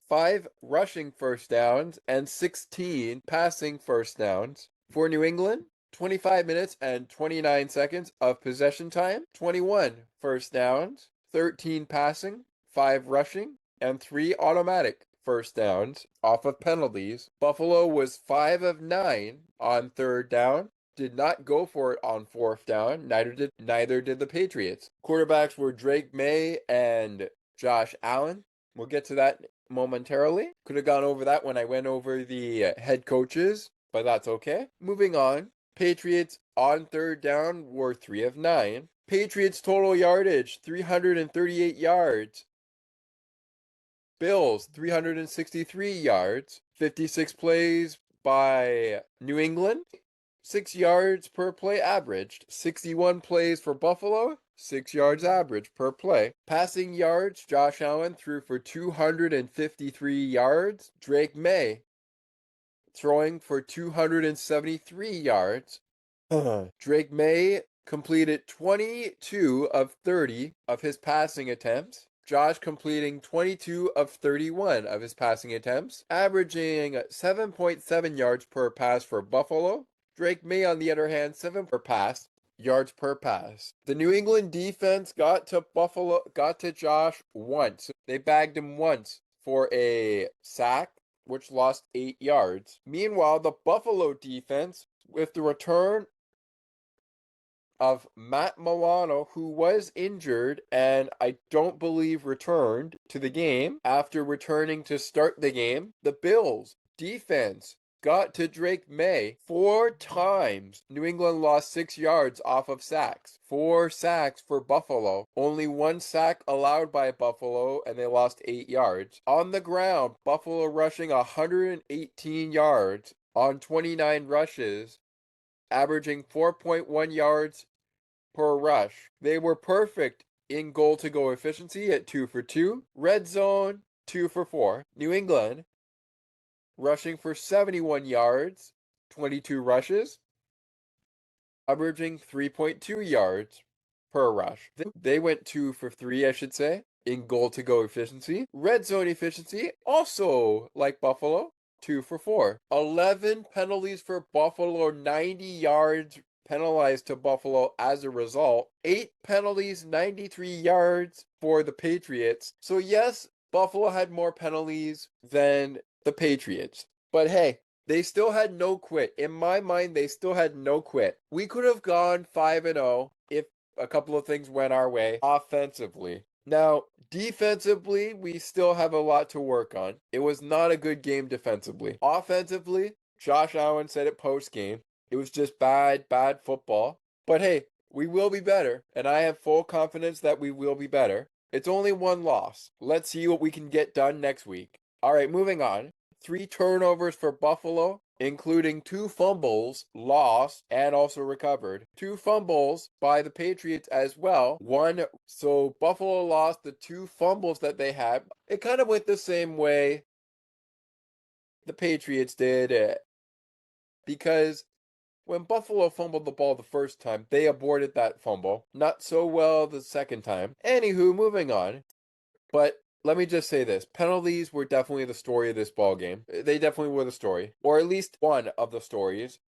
5 rushing first downs, and 16 passing first downs. For New England, 25 minutes and 29 seconds of possession time, 21 first downs, 13 passing, 5 rushing, and 3 automatic first downs off of penalties. Buffalo was 5 of 9 on third down, did not go for it on fourth down, neither did the Patriots. Quarterbacks were Drake Maye and Josh Allen. We'll get to that momentarily. Could have gone over that when I went over the head coaches, but that's okay. Moving on. Patriots on third down were 3 of 9. Patriots total yardage, 338 yards. Bills, 363 yards. 56 plays by New England. 6 yards per play averaged. 61 plays for Buffalo. 6 yards average per play. Passing yards, Josh Allen threw for 253 yards. Drake Maye throwing for 273 yards. Drake Maye completed 22 of 30 of his passing attempts. Josh completing 22 of 31 of his passing attempts, averaging 7.7 yards per pass for Buffalo. Drake Maye, on the other hand, 7 per pass, yards per pass. The New England defense got to Josh once. They bagged him once for a sack, which lost 8 yards. Meanwhile, the Buffalo defense, with the return of Matt Milano, who was injured and I don't believe returned to the game after returning to start the game, the Bills defense got to Drake Maye 4 times. New England lost 6 yards off of sacks. 4 sacks for Buffalo. Only 1 sack allowed by Buffalo, and they lost 8 yards. On the ground, Buffalo rushing 118 yards on 29 rushes, averaging 4.1 yards per rush. They were perfect in goal-to-go efficiency at 2 for 2. Red zone, 2 for 4. New England rushing for 71 yards, 22 rushes, averaging 3.2 yards per rush. They went 2 for 3, I should say, in goal-to-go efficiency. Red zone efficiency, also like Buffalo, 2 for 4. 11 penalties for Buffalo, 90 yards penalized to Buffalo as a result. 8 penalties, 93 yards for the Patriots. So yes, Buffalo had more penalties than the Patriots. But hey, they still had no quit. In my mind, they still had no quit. We could have gone 5-0 if a couple of things went our way offensively. Now, defensively, we still have a lot to work on. It was not a good game defensively. Offensively, Josh Allen said it post-game. It was just bad football. But hey, we will be better, and I have full confidence that we will be better. It's only 1 loss. Let's see what we can get done next week. All right, moving on. 3 turnovers for Buffalo, including 2 fumbles lost and also recovered. 2 fumbles by the Patriots as well. So Buffalo lost the 2 fumbles that they had. It kind of went the same way the Patriots did. because when Buffalo fumbled the ball the first time, they aborted that fumble. Not so well the second time. Anywho, moving on. But let me just say this. Penalties were definitely the story of this ball game. They definitely were the story. Or at least one of the stories.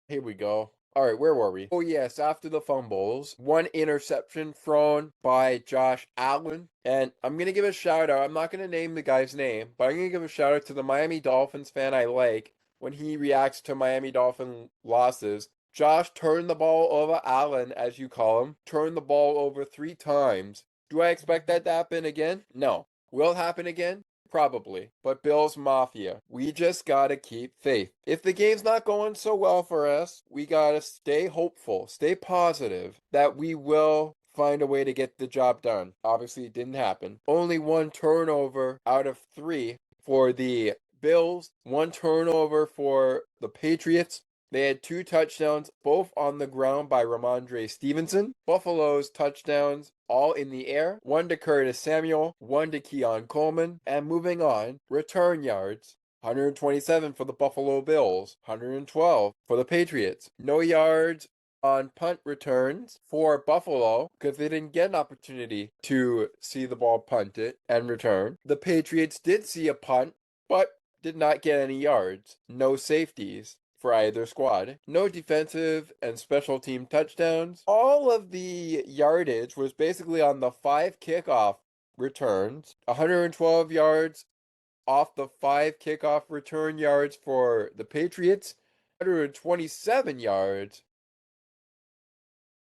Here we go. All right, where were we? Oh, yes, after the fumbles, one interception thrown by Josh Allen. And I'm going to give a shout out. I'm not going to name the guy's name, but I'm going to give a shout out to the Miami Dolphins fan I like when he reacts to Miami Dolphin losses. Josh turned the ball over, Allen, as you call him, turned the ball over 3 times. Do I expect that to happen again? No. Will it happen again? Probably. But Bills Mafia, we just gotta keep faith. If the game's not going so well for us, we gotta stay hopeful, stay positive that we will find a way to get the job done. Obviously, it didn't happen. Only 1 turnover out of 3 for the Bills, 1 turnover for the Patriots. They had 2 touchdowns, both on the ground by Ramondre Stevenson. Buffalo's touchdowns, all in the air. 1 to Curtis Samuel, 1 to Keon Coleman. And moving on, return yards. 127 for the Buffalo Bills, 112 for the Patriots. No yards on punt returns for Buffalo because they didn't get an opportunity to see the ball punted and return. The Patriots did see a punt, but did not get any yards. No safeties for either squad. No defensive and special team touchdowns. All of the yardage was basically on the 5 kickoff returns. 112 yards off the 5 kickoff return yards for the Patriots. 127 yards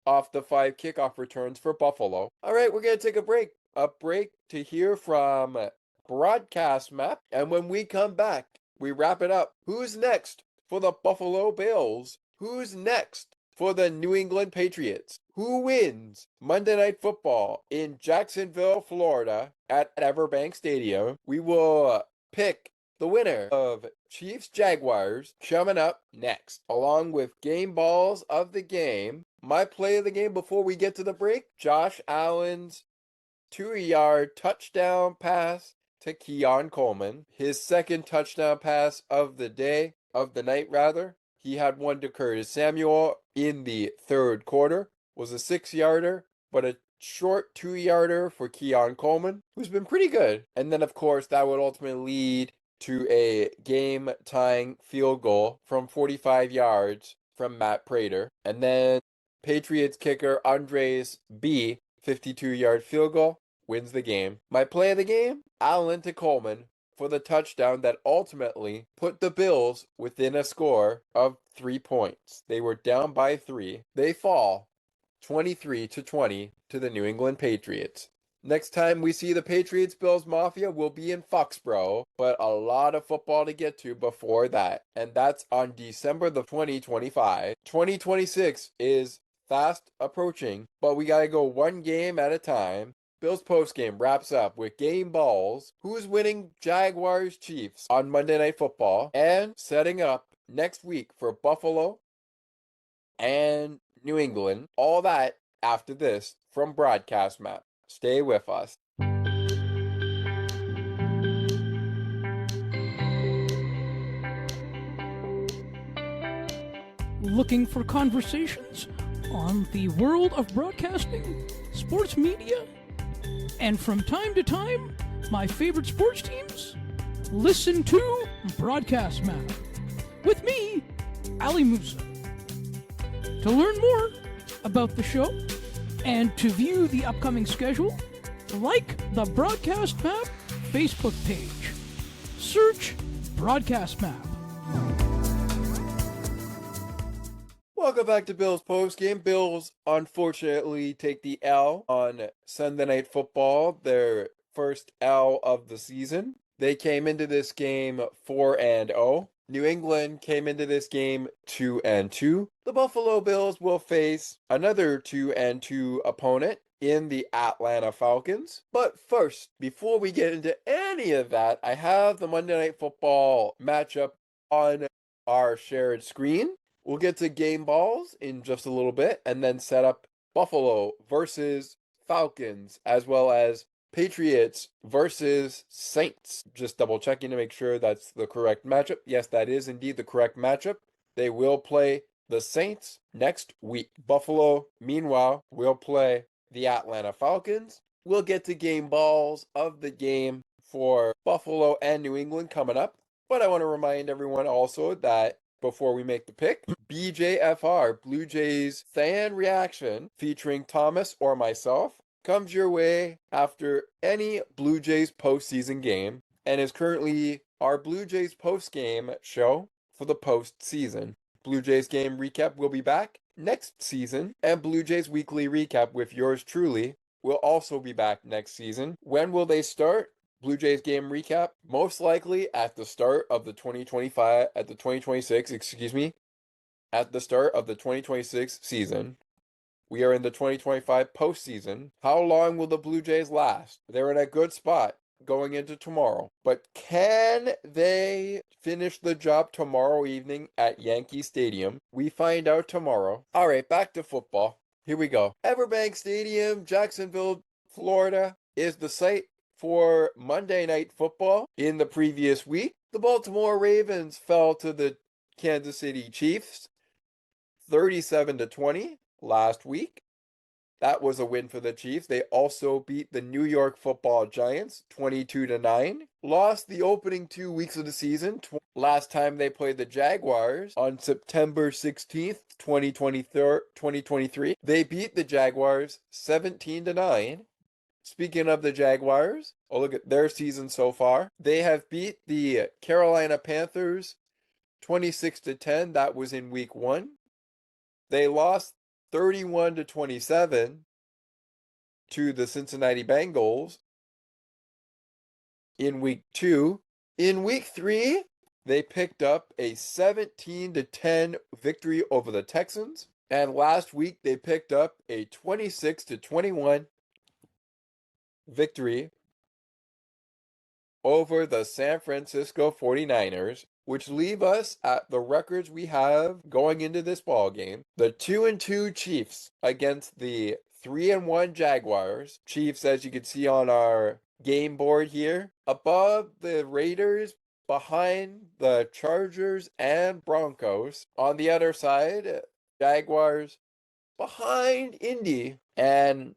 off the 5 kickoff returns for Buffalo. All right, we're going to take a break. A break to hear from Broadcast Map. And when we come back, we wrap it up. Who's next for the Buffalo Bills? Who's next for the New England Patriots? Who wins Monday Night Football in Jacksonville, Florida at Everbank Stadium? We will pick the winner of Chiefs Jaguars coming up next, along with game balls of the game. My play of the game before we get to the break, Josh Allen's 2-yard touchdown pass to Keon Coleman. His second touchdown pass of the night rather. He had 1 to Curtis Samuel in the 3rd quarter. Was a 6-yarder, but a short 2-yarder for Keon Coleman, who's been pretty good. And then, of course, that would ultimately lead to a game-tying field goal from 45 yards from Matt Prater. And then Patriots kicker Andres B, 52-yard field goal, wins the game. My play of the game, Allen to Coleman for the touchdown that ultimately put the Bills within a score of 3 points. They were down by 3. They fall 23-20 to the New England Patriots. Next time we see the Patriots Bills Mafia will be in Foxborough, but a lot of football to get to before that. And that's on December the 2025. 2026 is fast approaching, but we gotta go one game at a time. Bills postgame wraps up with game balls, who's winning Jaguars Chiefs on Monday Night Football, and setting up next week for Buffalo and New England. All that after this from Broadcast Map. Stay with us. Looking for conversations on the world of broadcasting, sports media, and from time to time, my favorite sports teams? Listen to Broadcast Map with me, Ali Musa. To learn more about the show and to view the upcoming schedule, like the Broadcast Map Facebook page. Search Broadcast Map. Welcome back to Bills Postgame. Bills unfortunately take the L on Sunday Night Football, their first L of the season. They came into this game 4-0. New England came into this game 2-2. The Buffalo Bills will face another 2-2 opponent in the Atlanta Falcons. But first, before we get into any of that, I have the Monday Night Football matchup on our shared screen. We'll get to game balls in just a little bit and then set up Buffalo versus Falcons, as well as Patriots versus Saints. Just double checking to make sure that's the correct matchup. Yes, that is indeed the correct matchup. They will play the Saints next week. Buffalo, meanwhile, will play the Atlanta Falcons. We'll get to game balls of the game for Buffalo and New England coming up. But I want to remind everyone also that before we make the pick, BJFR, Blue Jays fan reaction featuring Thomas or myself comes your way after any Blue Jays postseason game and is currently our Blue Jays post-game show for the postseason. Blue Jays game recap will be back next season, and Blue Jays weekly recap with yours truly will also be back next season. When will they start? Blue Jays game recap, most likely at the start of the 2026 season. We are in the 2025 postseason. How long will the Blue Jays last? They're in a good spot going into tomorrow. But can they finish the job tomorrow evening at Yankee Stadium? We find out tomorrow. All right, back to football. Here we go. Everbank Stadium, Jacksonville, Florida, is the site for Monday Night Football. In the previous week, the Baltimore Ravens fell to the Kansas City Chiefs 37-20 last week. That was a win for the Chiefs. They also beat the New York Football Giants 22-9. Lost the opening 2 weeks of the season. Last time they played the Jaguars on September 16th, 2023. They beat the Jaguars 17-9. Speaking of the Jaguars, look at their season so far. They have beat the Carolina Panthers 26-10. That was in week 1. They lost 31-27 to the Cincinnati Bengals in week 2. In week 3, they picked up a 17-10 victory over the Texans. And last week, they picked up a 26-21 victory over the San Francisco 49ers, which leave us at the records we have going into this ball game. The 2-2 Chiefs against the 3-1 Jaguars. Chiefs, as you can see on our game board here, above the Raiders, behind the Chargers and Broncos. On the other side, Jaguars behind Indy, and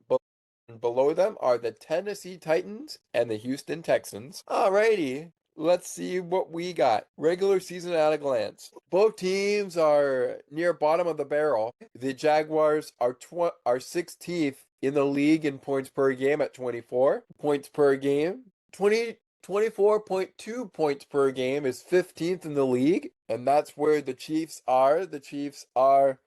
below them are the Tennessee Titans and the Houston Texans. Alrighty, let's see what we got. Regular season at a glance. Both teams are near bottom of the barrel. The Jaguars are 16th in the league in points per game at 24 points per game. 24.2 points per game is 15th in the league, and that's where the Chiefs are. The Chiefs are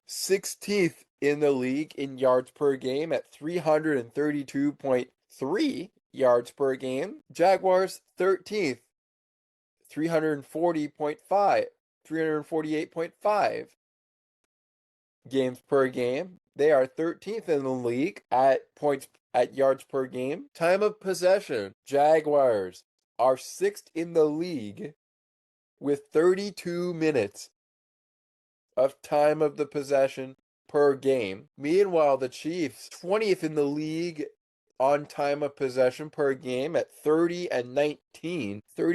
16th in the league in yards per game at 332.3 yards per game. Jaguars 13th, 348.5 games per game. They are 13th in the league at yards per game. Time of possession. Jaguars are 6th in the league with 32 minutes of time of the possession per game. Meanwhile, the Chiefs, 20th in the league on time of possession per game at 30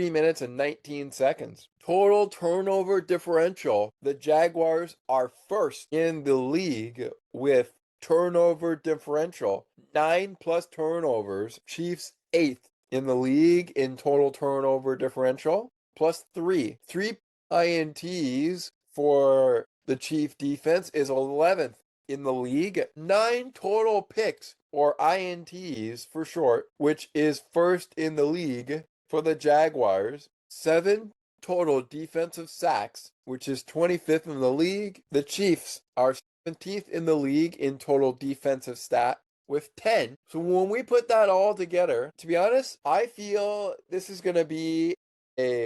minutes and 19 seconds. Total turnover differential. The Jaguars are first in the league with turnover differential. 9+ turnovers. Chiefs 8th in the league in total turnover differential. Plus 3. 3 INTs for the Chief defense is 11th in the league. 9 total picks, or INTs for short, which is first in the league for the Jaguars. 7 total defensive sacks, which is 25th in the league. The Chiefs are 17th in the league in total defensive stat with 10. So when we put that all together, to be honest, I feel this is going to be a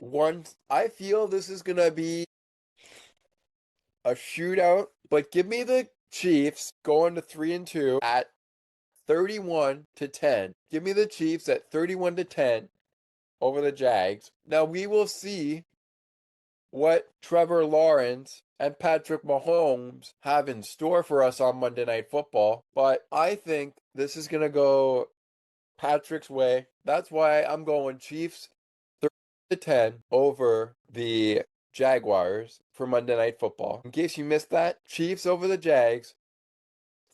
shootout, but give me the Chiefs going to 3-2 at 31-10. Give me the Chiefs at 31-10 over the Jags. Now we will see what Trevor Lawrence and Patrick Mahomes have in store for us on Monday Night Football, but I think this is going to go Patrick's way. That's why I'm going Chiefs 30-10 over the Jaguars for Monday Night Football. In case you missed that, Chiefs over the Jags,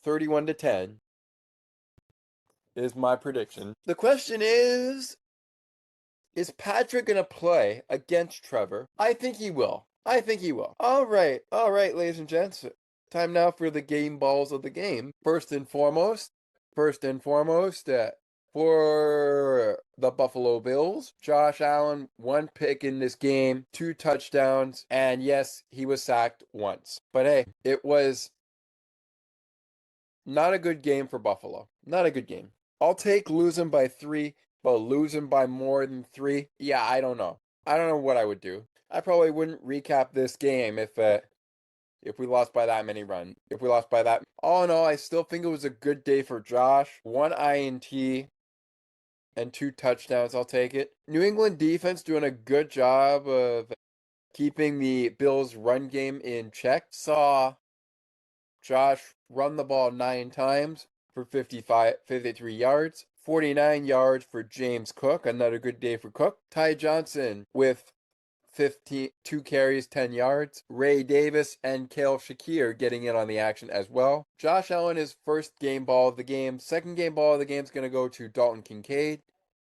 31-10 is my prediction. The question is Patrick going to play against Trevor? I think he will. All right, ladies and gents. Time now for the game balls of the game. First and foremost, for the Buffalo Bills, Josh Allen, 1 pick in this game, 2 touchdowns, and yes, he was sacked once. But hey, it was not a good game for Buffalo. Not a good game. I'll take losing by 3, but losing by more than 3, yeah, I don't know. I don't know what I would do. I probably wouldn't recap this game if we lost by that many runs. If we lost by that. All in all, I still think it was a good day for Josh. 1 INT and 2 touchdowns. I'll take it. New England defense doing a good job of keeping the Bills' run game in check. Saw Josh run the ball 9 times for 53 yards. 49 yards for James Cook. Another good day for Cook. Ty Johnson with 2 carries, 10 yards. Ray Davis and Kale Shakir getting in on the action as well. Josh Allen, his first game ball of the game. Second game ball of the game is going to go to Dalton Kincaid.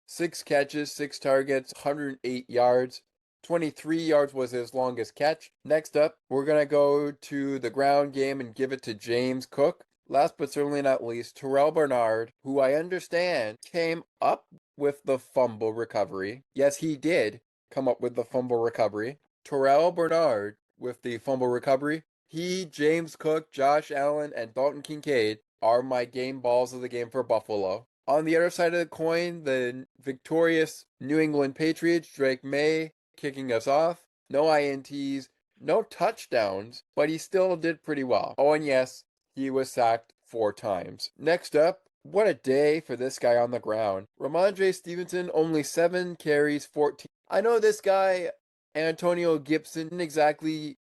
6 catches, 6 targets, 108 yards. 23 yards was his longest catch. Next up, we're going to go to the ground game and give it to James Cook. Last but certainly not least, Terrell Bernard, who I understand came up with the fumble recovery. Yes, he did come up with the fumble recovery. Terrell Bernard with the fumble recovery. He, James Cook, Josh Allen, and Dalton Kincaid are my game balls of the game for Buffalo. On the other side of the coin, the victorious New England Patriots, Drake Maye kicking us off. No INTs, no touchdowns, but he still did pretty well. Oh, and yes, he was sacked 4 times. Next up, what a day for this guy on the ground. Ramondre Stevenson, only 7 carries, 14. I know this guy, Antonio Gibson, didn't exactly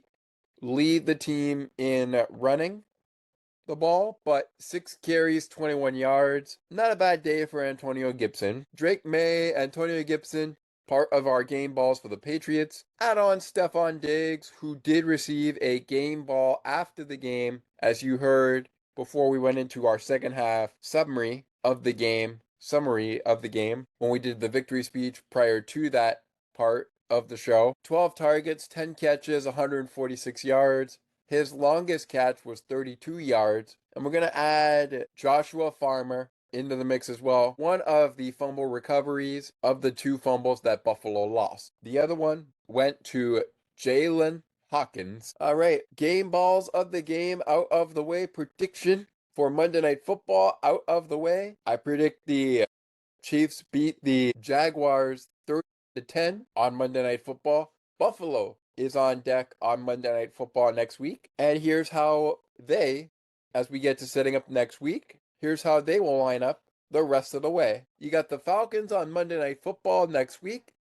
lead the team in running the ball, but 6 carries, 21 yards. Not a bad day for Antonio Gibson. Drake Maye, Antonio Gibson, part of our game balls for the Patriots. Add on Stephon Diggs, who did receive a game ball after the game, as you heard before we went into our second half summary of the game, when we did the victory speech prior to that part of the show. 12 targets, 10 catches, 146 yards. His longest catch was 32 yards. And we're going to add Joshua Farmer into the mix as well. One of the fumble recoveries of the 2 fumbles that Buffalo lost. The other one went to Jalen Hawkins. All right, game balls of the game out of the way. Prediction for Monday Night Football out of the way. I predict the Chiefs beat the Jaguars 30-10 on Monday Night Football. Buffalo is on deck on Monday Night Football next week. And here's how as we get to setting up next week, here's how they will line up the rest of the way. You got the Falcons on Monday Night Football next week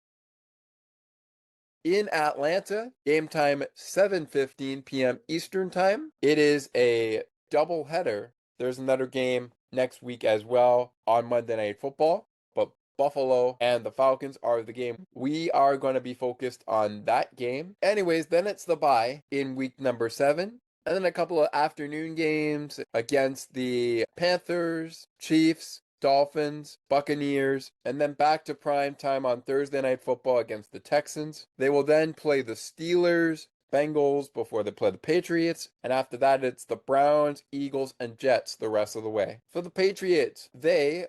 in Atlanta. Game time 7:15 p.m. Eastern Time. It is a doubleheader. There's another game next week as well on Monday Night Football, but Buffalo and the Falcons are the game. We are going to be focused on that game. Anyways, then it's the bye in week number 7. And then a couple of afternoon games against the Panthers, Chiefs, Dolphins, Buccaneers, and then back to prime time on Thursday Night Football against the Texans. They will then play the Steelers, Bengals before they play the Patriots, and after that it's the Browns, Eagles, and Jets the rest of the way. For the Patriots, they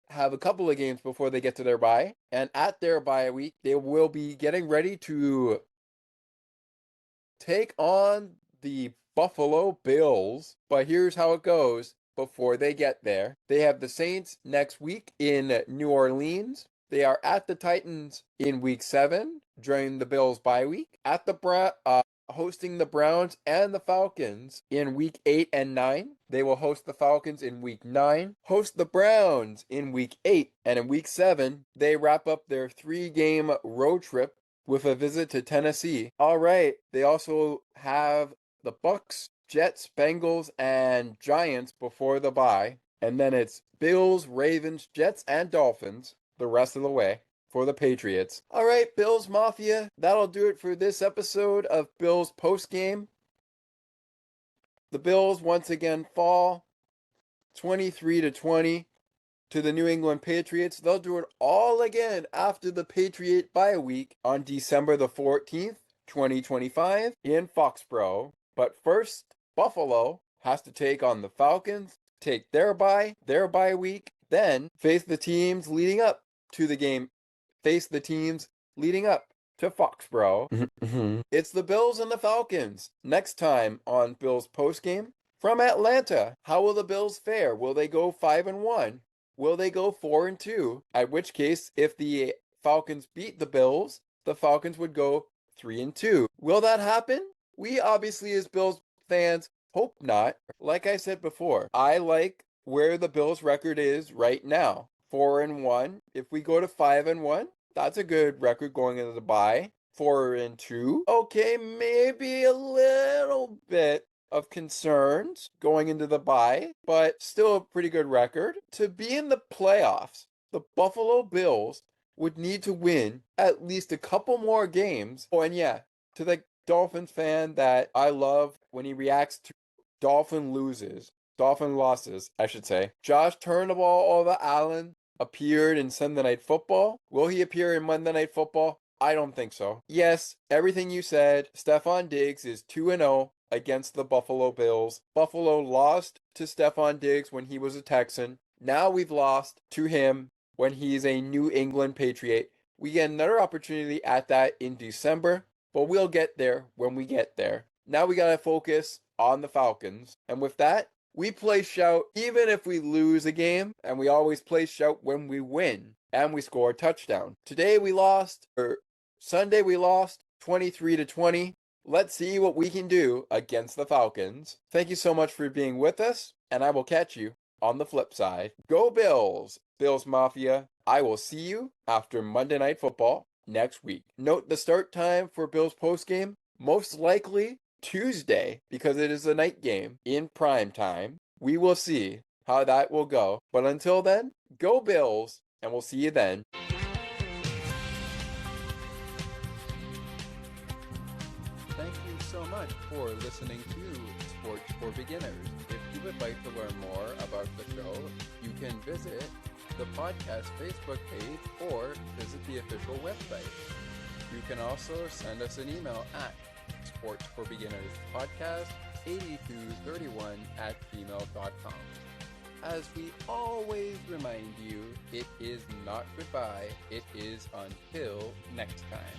have a couple of games before they get to their bye, and at their bye week, they will be getting ready to take on the Buffalo Bills. But here's how it goes before they get there. They have the Saints next week in New Orleans. They are at the Titans in week 7 during the Bills bye week. At the hosting the Browns and the Falcons in week 8 and 9. They will host the Falcons in week 9, host the Browns in week 8, and in week 7, they wrap up their 3-game road trip with a visit to Tennessee. All right, they also have the Bucks, Jets, Bengals, and Giants before the bye. And then it's Bills, Ravens, Jets, and Dolphins the rest of the way. for the Patriots. All right, Bills Mafia, that'll do it for this episode of Bills Postgame. The Bills once again fall 23-20 to the New England Patriots. They'll do it all again after the Patriot bye week on December the 14th, 2025 in Foxborough. But first, Buffalo has to take on the Falcons, take their bye week, then face the teams leading up to the game, face the teams leading up to Foxborough. It's the Bills and the Falcons. Next time on Bills Postgame from Atlanta. How will the Bills fare? Will they go 5-1? Will they go 4-2? At which case, if the Falcons beat the Bills, the Falcons would go 3-2. Will that happen? We obviously, as Bills fans, hope not. Like I said before, I like where the Bills record is right now. 4-1. If we go to 5-1, that's a good record going into the bye. 4-2. Okay, maybe a little bit of concerns going into the bye, but still a pretty good record. To be in the playoffs, the Buffalo Bills would need to win at least a couple more games. Oh, and yeah, to the Dolphins fan that I love when he reacts to Dolphin losses, I should say. Josh Turnbull over Allen appeared in Sunday Night Football. Will he appear in Monday Night Football? I don't think so. Yes, everything you said. Stefon Diggs is 2-0 against the Buffalo Bills. Buffalo lost to Stefon Diggs when he was a Texan. Now we've lost to him when he's a New England Patriot. We get another opportunity at that in December, but we'll get there when we get there. Now we gotta focus on the Falcons. And with that, we play shout even if we lose a game, and we always play shout when we win and we score a touchdown. Sunday we lost 23-20. Let's see what we can do against the Falcons. Thank you so much for being with us, and I will catch you on the flip side. Go Bills, Bills Mafia. I will see you after Monday Night Football next week. Note the start time for Bills postgame, most likely Tuesday, because it is a night game in prime time. We will see how that will go. But until then, go Bills, and we'll see you then. Thank you so much for listening to Sports for Beginners. If you would like to learn more about the show, you can visit the podcast Facebook page or visit the official website. You can also send us an email at sportsforbeginners podcast8231@gmail.com. As we always remind you, it is not goodbye, it is until next time.